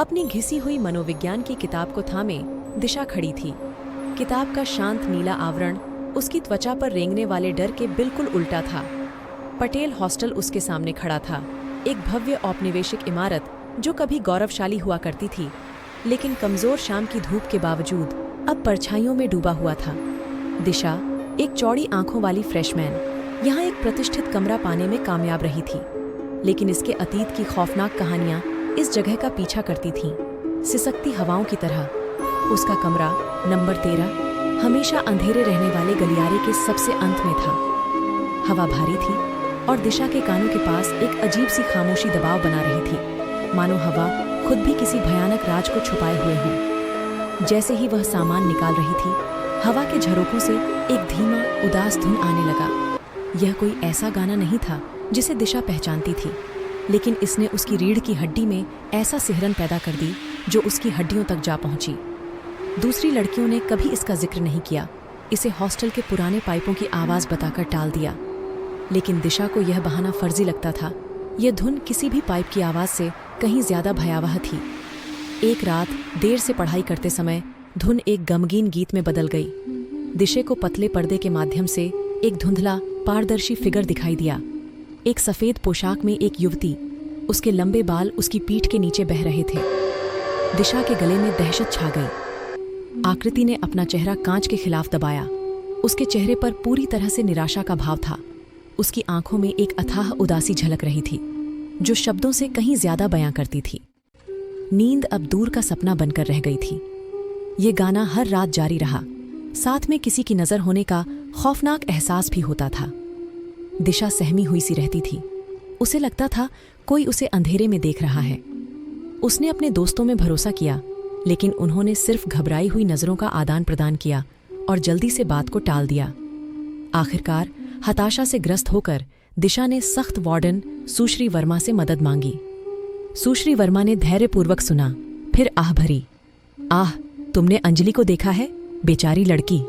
अपनी घिसी हुई मनोविज्ञान की किताब को थामे दिशा खड़ी थी। किताब का शांत नीला आवरण उसकी त्वचा पर रेंगने वाले डर के बिल्कुल उल्टा था। पटेल हॉस्टल उसके सामने खड़ा था, एक भव्य औपनिवेशिक इमारत जो कभी गौरवशाली हुआ करती थी, लेकिन कमजोर शाम की धूप के बावजूद अब परछाइयों में डूबा हुआ था। दिशा, एक चौड़ी आंखों वाली फ्रेशमैन, यहाँ एक प्रतिष्ठित कमरा पाने में कामयाब रही थी, लेकिन इसके अतीत की खौफनाक कहानियां इस जगह का पीछा करती थीं, सिसकती हवाओं की तरह। उसका कमरा नंबर 13 हमेशा अंधेरे रहने वाले गलियारे के सबसे अंत में था। हवा भारी थी और दिशा के कानों के पास एक अजीब सी खामोशी दबाव बना रही थी, मानो हवा खुद भी किसी भयानक राज को छुपाए हुए हो। जैसे ही वह सामान निकाल रही थी, हवा के झरोकों से एक धीमा उदास धुन आने लगा। यह कोई ऐसा गाना नहीं था जिसे दिशा पहचानती थी, लेकिन इसने उसकी रीढ़ की हड्डी में ऐसा सिहरन पैदा कर दी जो उसकी हड्डियों तक जा पहुंची। दूसरी लड़कियों ने कभी इसका जिक्र नहीं किया, इसे हॉस्टल के पुराने पाइपों की आवाज़ बताकर टाल दिया, लेकिन दिशा को यह बहाना फर्जी लगता था। यह धुन किसी भी पाइप की आवाज़ से कहीं ज्यादा भयावह थी। एक रात देर से पढ़ाई करते समय धुन एक गमगीन गीत में बदल गई। दिशा को पतले पर्दे के माध्यम से एक धुंधला पारदर्शी फिगर दिखाई दिया। एक सफेद पोशाक में एक युवती, उसके लंबे बाल उसकी पीठ के नीचे बह रहे थे। दिशा के गले में दहशत छा गई। आकृति ने अपना चेहरा कांच के खिलाफ दबाया। उसके चेहरे पर पूरी तरह से निराशा का भाव था। उसकी आंखों में एक अथाह उदासी झलक रही थी, जो शब्दों से कहीं ज्यादा बयां करती थी। नींद अब दूर का सपना बनकर रह गई थी। ये गाना हर रात जारी रहा, साथ में किसी की नजर होने का खौफनाक एहसास भी होता था। दिशा सहमी हुई सी रहती थी। उसे लगता था कोई उसे अंधेरे में देख रहा है। उसने अपने दोस्तों में भरोसा किया, लेकिन उन्होंने सिर्फ घबराई हुई नजरों का आदान प्रदान किया और जल्दी से बात को टाल दिया। आखिरकार हताशा से ग्रस्त होकर दिशा ने सख्त वार्डन सुश्री वर्मा से मदद मांगी। सुश्री वर्मा ने धैर्यपूर्वक सुना, फिर आह भरी, आह, तुमने अंजलि को देखा है? बेचारी लड़की।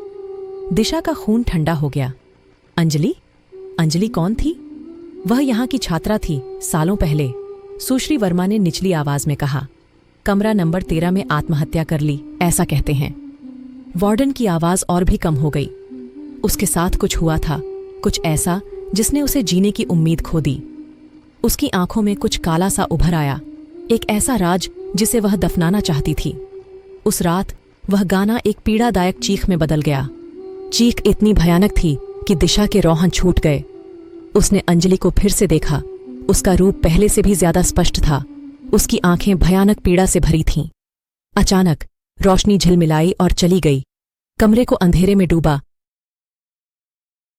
दिशा का खून ठंडा हो गया। अंजलि? अंजलि कौन थी? वह यहाँ की छात्रा थी, सालों पहले। सुश्री वर्मा ने निचली आवाज में कहा, कमरा नंबर 13 में आत्महत्या कर ली, ऐसा कहते हैं। वार्डन की आवाज और भी कम हो गई। उसके साथ कुछ हुआ था, कुछ ऐसा जिसने उसे जीने की उम्मीद खो दी। उसकी आंखों में कुछ काला सा उभर आया, एक ऐसा राज जिसे वह दफनाना चाहती थी। उस रात वह गाना एक पीड़ादायक चीख में बदल गया। चीख इतनी भयानक थी कि दिशा के रोहन छूट गए। उसने अंजलि को फिर से देखा। उसका रूप पहले से भी ज्यादा स्पष्ट था। उसकी आंखें भयानक पीड़ा से भरी थीं। अचानक रोशनी झिलमिलाई और चली गई। कमरे को अंधेरे में डूबा